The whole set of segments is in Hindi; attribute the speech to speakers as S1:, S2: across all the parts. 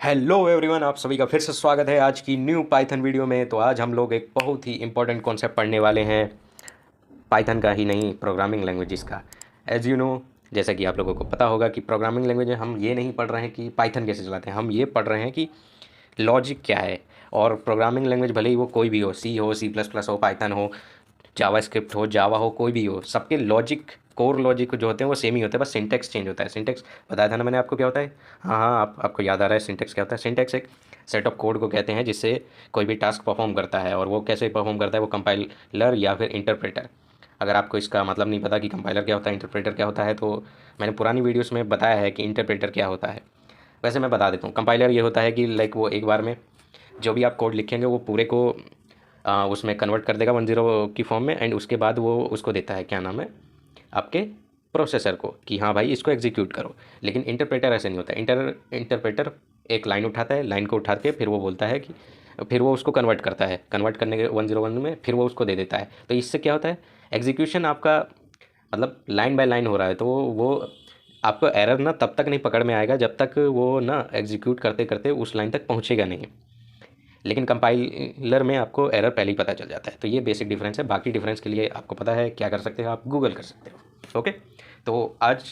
S1: हेलो एवरीवन, आप सभी का फिर से स्वागत है आज की न्यू पाइथन वीडियो में। तो आज हम लोग एक बहुत ही इंपॉर्टेंट कॉन्सेप्ट पढ़ने वाले हैं, पाइथन का ही नहीं, प्रोग्रामिंग लैंग्वेजेस का। एज यू नो, जैसा कि आप लोगों को पता होगा कि प्रोग्रामिंग लैंग्वेज में हम ये नहीं पढ़ रहे हैं कि पाइथन कैसे चलाते हैं, हम ये पढ़ रहे हैं कि लॉजिक क्या है। और प्रोग्रामिंग लैंग्वेज भले ही वो कोई भी हो, सी प्लस प्लस हो, पाइथन हो, जावा स्क्रिप्ट हो, जावा हो, कोई भी हो, सबके लॉजिक, कोर लॉजिक जो होते हैं वो सेम ही होते हैं, बस सिंटेक्स चेंज होता है। सिंटेक्स बताया था ना मैंने आपको क्या होता है। हाँ हाँ, आपको याद आ रहा है सिंटेक्स क्या होता है। सिंटेक्स एक सेट ऑफ कोड को कहते हैं जिससे कोई भी टास्क परफॉर्म करता है। और वो कैसे परफॉर्म करता है, वो कंपाइलर या फिर इंटरप्रेटर। अगर आपको इसका मतलब नहीं पता कि कंपाइलर क्या होता है, इंटरप्रेटर क्या होता है, तो मैंने पुरानी वीडियोस में बताया है कि इंटरप्रेटर क्या होता है। वैसे मैं बता देता हूँ। कंपाइलर ये होता है कि लाइक वो एक बार में जो भी आप कोड लिखेंगे वो पूरे को उसमें कन्वर्ट कर देगा 10 की फॉर्म में, एंड उसके बाद वो उसको देता है, क्या नाम है, आपके प्रोसेसर को, कि हाँ भाई इसको एग्जीक्यूट करो। लेकिन इंटरप्रेटर ऐसे नहीं होता। इंटरप्रेटर एक लाइन उठाता है, लाइन को उठा के फिर वो बोलता है कि, फिर वो उसको कन्वर्ट करता है, कन्वर्ट करने के 101 में फिर वो उसको दे देता है। तो इससे क्या होता है, एग्जीक्यूशन आपका मतलब लाइन बाय लाइन हो रहा है। तो वो आपको एरर ना तब तक नहीं पकड़ में आएगा जब तक वो ना एग्जीक्यूट करते करते उस लाइन तक पहुंचेगा नहीं। लेकिन कंपाइलर में आपको एरर पहले ही पता चल जाता है। तो ये बेसिक डिफरेंस है। बाकी डिफरेंस के लिए आपको पता है क्या कर सकते हो, आप गूगल कर सकते हो। ओके, तो आज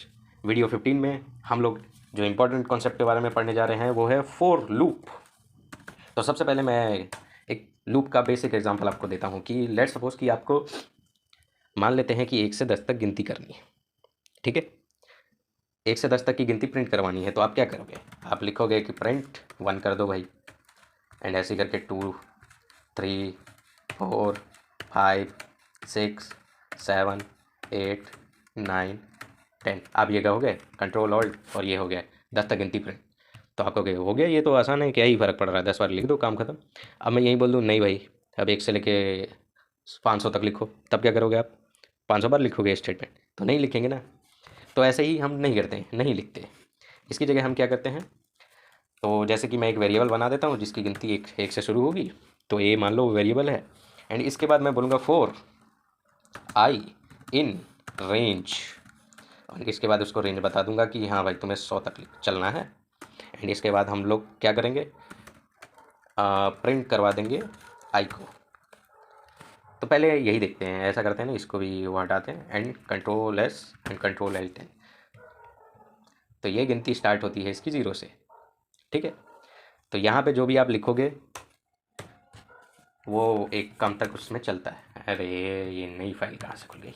S1: वीडियो 15 में हम लोग जो इंपॉर्टेंट कॉन्सेप्ट के बारे में पढ़ने जा रहे हैं वो है फोर लूप। तो सबसे पहले मैं एक लूप का बेसिक एग्जांपल आपको देता हूँ कि लेट्स सपोज कि आपको मान लेते हैं कि 1 से 10 तक गिनती करनी है। ठीक है, 1 से 10 तक की गिनती प्रिंट करवानी है। तो आप क्या करोगे, आप लिखोगे कि प्रिंट 1 कर दो भाई, एंड ऐसे करके 2, 3, 4, 5, 6, 7, 8, 9, 10। आप ये कहोगे कंट्रोल ऑल्ट और ये हो गया 10 तक गिनती प्रिंट। तो आप कहोगे हो गया, ये तो आसान है, क्या ही फ़र्क पड़ रहा है, 10 बार लिख दो, काम खत्म। अब मैं यही बोल दूँ नहीं भाई, अब 1 से लेके 500 तक लिखो, तब क्या करोगे आप, 500 बार लिखोगे स्टेटमेंट, तो नहीं लिखेंगे ना। तो ऐसे ही हम नहीं करते हैं, नहीं लिखते। इसकी जगह हम क्या करते हैं, तो जैसे कि मैं एक वेरिएबल बना देता हूँ जिसकी गिनती एक से शुरू होगी। तो ए मान लो वेरिएबल है, एंड इसके बाद मैं बोलूँगा फोर आई इन रेंज, और इसके बाद उसको रेंज बता दूंगा कि हाँ भाई तुम्हें 100 तक चलना है। एंड इसके बाद हम लोग क्या करेंगे, प्रिंट करवा देंगे आई को। तो पहले यही देखते हैं, ऐसा करते हैं ना, इसको भी वो हटाते हैं, and control S and control L10। तो ये गिनती स्टार्ट होती है इसकी 0 से। ठीक है, तो यहाँ पे जो भी आप लिखोगे वो एक कम तक उसमें चलता है। अरे ये नई फाइल कहाँ से खुल गई।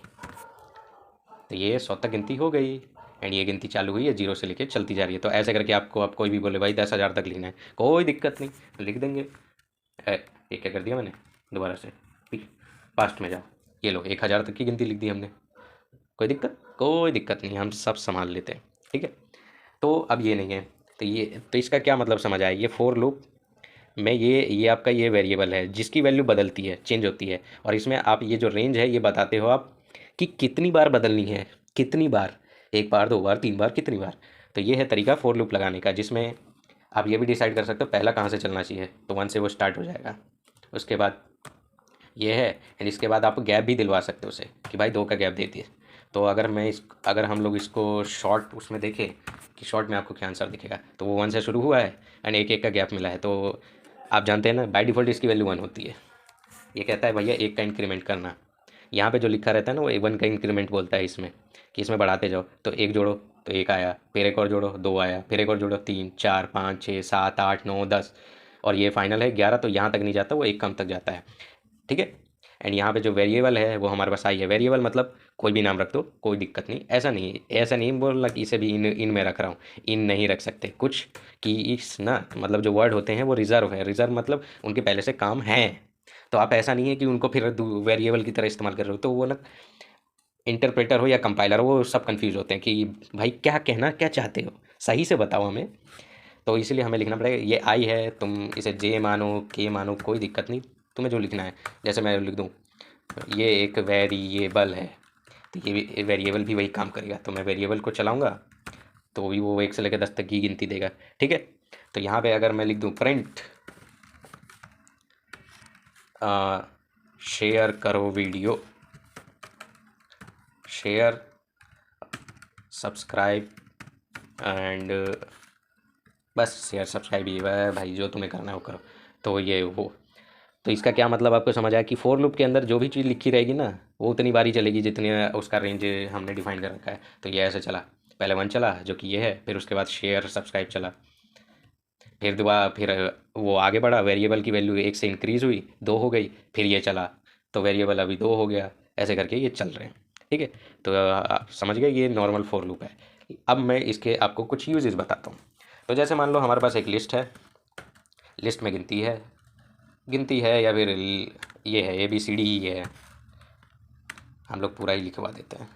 S1: तो ये 100 तक गिनती हो गई, एंड ये गिनती चालू हुई है 0 से लेके चलती जा रही है। तो ऐसे करके आपको, आप कोई भी बोले भाई 10,000 तक लिखना है, कोई दिक्कत नहीं, तो लिख देंगे। ये क्या कर दिया मैंने, दोबारा से पास्ट में जाओ, ये लो 1,000 तक की गिनती लिख दी हमने। कोई दिक्कत, कोई दिक्कत नहीं, हम सब संभाल लेते हैं। ठीक है, तो अब ये नहीं है। तो ये, तो इसका क्या मतलब समझ आया, ये फोर लूप में ये आपका ये वेरिएबल है जिसकी वैल्यू बदलती है, चेंज होती है। और इसमें आप ये जो रेंज है ये बताते हो आप कि कितनी बार बदलनी है, कितनी बार, 1 बार, 2 बार, 3 बार, कितनी बार। तो ये है तरीका फोर लूप लगाने का, जिसमें आप ये भी डिसाइड कर सकते हो पहला कहाँ से चलना चाहिए। तो 1 से वो स्टार्ट हो जाएगा, उसके बाद ये है, एंड इसके बाद आप गैप भी दिलवा सकते हो उसे कि भाई 2 का गैप दे दिए। तो अगर हम लोग इसको शॉर्ट उसमें देखें कि शॉर्ट में आपको क्या आंसर दिखेगा, तो वो 1 से शुरू हुआ है एंड एक एक का गैप मिला है। तो आप जानते हैं ना, बाय डिफ़ॉल्ट इसकी वैल्यू 1 होती है। ये कहता है भैया 1 का इंक्रीमेंट करना। यहाँ पे जो लिखा रहता है ना वो 1 का इंक्रीमेंट बोलता है इसमें, कि इसमें बढ़ाते जाओ। तो 1 जोड़ो तो 1 आया, फिर एक और जोड़ो 2 आया, फिर एक और जोड़ो 3, 4, 5, 6, 7, 8, 9, 10, और ये फाइनल है 11। तो यहाँ तक नहीं जाता, वो 1 कम तक जाता है। ठीक है, एंड यहाँ पे जो वेरिएबल है वो हमारे पास आई है। वेरिएबल मतलब कोई भी नाम रख दो, कोई दिक्कत नहीं। ऐसा नहीं बोलना कि इसे भी इन में रख रहा हूँ, इन नहीं रख सकते कुछ, कि इस ना मतलब जो वर्ड होते हैं वो रिजर्व है। रिजर्व मतलब उनके पहले से काम है। तो आप ऐसा नहीं है कि उनको फिर वेरिएबल की तरह इस्तेमाल कर रहे हो, तो वो ना इंटरप्रेटर हो या कंपाइलर हो, वो सब कंफ्यूज होते हैं कि भाई क्या कहना क्या चाहते हो, सही से बताओ हमें। तो इसीलिए हमें लिखना पड़ेगा ये आई है, तुम इसे जे मानो, के मानो, कोई दिक्कत नहीं, तुम्हें जो लिखना है। जैसे मैं लिख दूँ ये एक वेरिएबल है, तो ये वेरिएबल भी वही काम करेगा। तो मैं वेरिएबल को चलाऊंगा तो भी वो 1 से लेकर 10 तक की गिनती देगा। ठीक है, तो यहाँ पे अगर मैं लिख दूँ प्रिंट शेयर करो वीडियो, शेयर, सब्सक्राइब एंड बस शेयर सब्सक्राइब ये भाई जो तुम्हें करना है वो करो। तो ये वो तो इसका क्या मतलब आपको समझ आया कि फोर लूप के अंदर जो भी चीज़ लिखी रहेगी ना वो उतनी बारी चलेगी जितनी उसका रेंज हमने डिफाइन कर रखा है। तो ये ऐसे चला, पहले 1 चला जो कि ये है, फिर उसके बाद शेयर सब्सक्राइब चला, फिर दोबारा फिर वो आगे बढ़ा, वेरिएबल की वैल्यू 1 से इंक्रीज़ हुई 2 हो गई, फिर ये चला तो वेरिएबल अभी 2 हो गया, ऐसे करके ये चल रहे हैं। ठीक है, तो आप समझ गए ये नॉर्मल फोर लूप है। अब मैं इसके आपको कुछ यूजेस बताता हूँ। तो जैसे मान लो हमारे पास एक लिस्ट है, लिस्ट में गिनती है या फिर ये है ABCD ये है, हम लोग पूरा ही लिखवा देते हैं,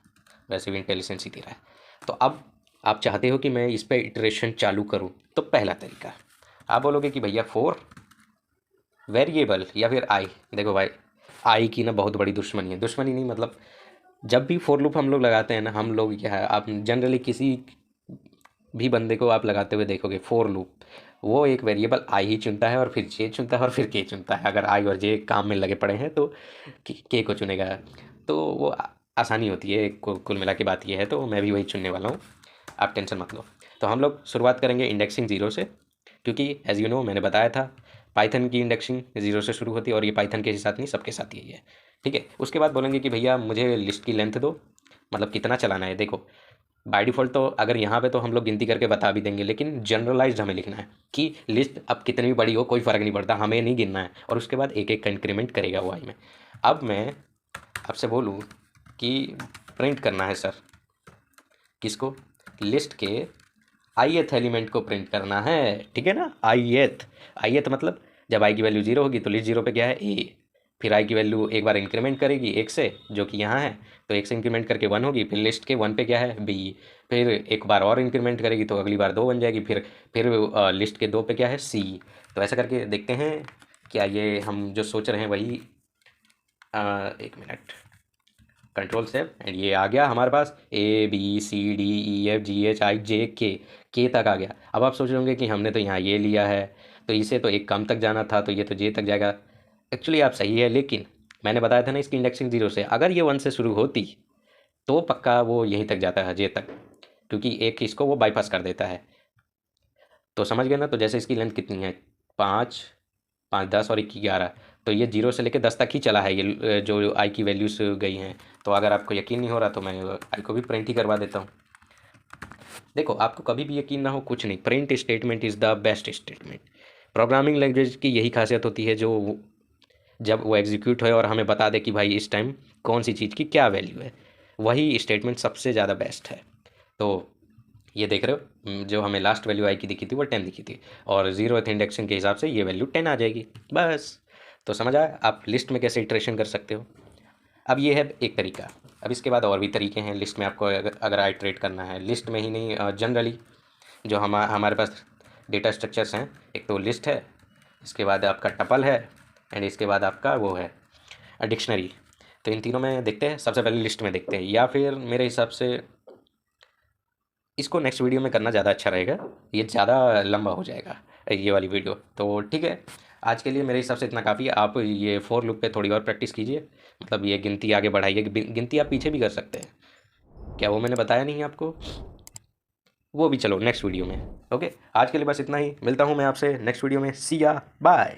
S1: वैसे भी इंटेलिजेंस ही दे रहा है। तो अब आप चाहते हो कि मैं इस पर इटरेशन चालू करूँ, तो पहला तरीका आप बोलोगे कि भैया फोर वेरिएबल या फिर आई। देखो भाई, आई की ना बहुत बड़ी दुश्मनी है, दुश्मनी नहीं मतलब जब भी फोर लूप हम लोग लगाते हैं ना, हम लोग क्या है, आप जनरली किसी भी बंदे को आप लगाते हुए देखोगे फोर लूप, वो एक वेरिएबल आई ही चुनता है और फिर जे चुनता है और फिर के चुनता है। अगर आई और जे काम में लगे पड़े हैं तो के को चुनेगा। तो वो आसानी होती है, कुल मिला के बात ये है, तो मैं भी वही चुनने वाला हूँ, आप टेंशन मत लो। तो हम लोग शुरुआत करेंगे इंडेक्सिंग 0 से, क्योंकि एज यू नो मैंने बताया था पाइथन की इंडेक्सिंग 0 से शुरू होती है और ये पाइथन के साथ नहीं सबके साथ यही है। ठीक है, उसके बाद बोलेंगे कि भैया मुझे लिस्ट की लेंथ दो, मतलब कितना चलाना है। देखो बाय डिफ़ॉल्ट तो अगर यहाँ पे तो हम लोग गिनती करके बता भी देंगे, लेकिन जनरलाइज्ड हमें लिखना है कि लिस्ट अब कितनी भी बड़ी हो कोई फ़र्क नहीं पड़ता, हमें नहीं गिनना है, और उसके बाद एक एक का इंक्रीमेंट करेगा वो आई में। अब मैं आपसे बोलूँ कि प्रिंट करना है सर, किसको, लिस्ट के आईएथ एलिमेंट को प्रिंट करना है। ठीक है ना, आईएथ मतलब जब आई की वैल्यू 0 होगी तो लिस्ट 0 पे क्या है ए, फिर आई की वैल्यू एक बार इंक्रीमेंट करेगी 1 से जो कि यहाँ है, तो 1 से इंक्रीमेंट करके 1 होगी, फिर लिस्ट के 1 पे क्या है बी, फिर एक बार और इंक्रीमेंट करेगी तो अगली बार 2 बन जाएगी, फिर लिस्ट के 2 पे क्या है सी। तो ऐसा करके देखते हैं क्या ये हम जो सोच रहे हैं वही, एक मिनट, कंट्रोल सेव एंड ये आ गया हमारे पास ABCDEFGHIJK तक आ गया। अब आप सोच रहे होंगे कि हमने तो यहाँ ये लिया है तो इसे तो एक कम तक जाना था, तो ये तो जे तक जाएगा। एक्चुअली आप सही है, लेकिन मैंने बताया था ना इसकी इंडेक्सिंग 0 से, अगर ये 1 से शुरू होती तो पक्का वो यहीं तक जाता है जे तक, क्योंकि एक इसको वो बाईपास कर देता है। तो समझ गए ना, तो जैसे इसकी लेंथ कितनी है 5, 5, 10 और 11, तो ये 0 से लेकर 10 तक ही चला है ये जो आई की वैल्यूज़ गई हैं। तो अगर आपको यकीन नहीं हो रहा तो मैं आई को भी प्रिंट ही करवा देता हूँ। देखो आपको कभी भी यकीन ना हो कुछ नहीं, print statement is the best statement. Programming language की यही खासियत होती है, जो जब वो एग्जीक्यूट हो और हमें बता दे कि भाई इस टाइम कौन सी चीज़ की क्या वैल्यू है, वही स्टेटमेंट सबसे ज़्यादा बेस्ट है। तो ये देख रहे हो जो हमें लास्ट वैल्यू आई की दिखी थी वो 10 दिखी थी, और 0th इंडेक्सिंग के हिसाब से ये वैल्यू 10 आ जाएगी बस। तो समझ आया आप लिस्ट में कैसे इटरेशन कर सकते हो। अब ये है एक तरीका। अब इसके बाद और भी तरीके हैं लिस्ट में आपको अगर आइट्रेट करना है, लिस्ट में ही नहीं जनरली जो हमारे पास डेटा स्ट्रक्चर्स हैं, एक तो लिस्ट है, इसके बाद आपका टपल है, एंड इसके बाद आपका वो है डिक्शनरी। तो इन तीनों में देखते हैं, सबसे पहले लिस्ट में देखते हैं, या फिर मेरे हिसाब से इसको नेक्स्ट वीडियो में करना ज़्यादा अच्छा रहेगा, ये ज़्यादा लंबा हो जाएगा ये वाली वीडियो। तो ठीक है, आज के लिए मेरे हिसाब से इतना काफ़ी है। आप ये फोर लूप पे थोड़ी और प्रैक्टिस कीजिए, मतलब ये गिनती आगे बढ़ाइए, गिनती आप पीछे भी कर सकते हैं, क्या वो मैंने बताया नहीं आपको, वो भी चलो नेक्स्ट वीडियो में। ओके, आज के लिए बस इतना ही, मिलता हूँ मैं आपसे नेक्स्ट वीडियो में, सी या बाय।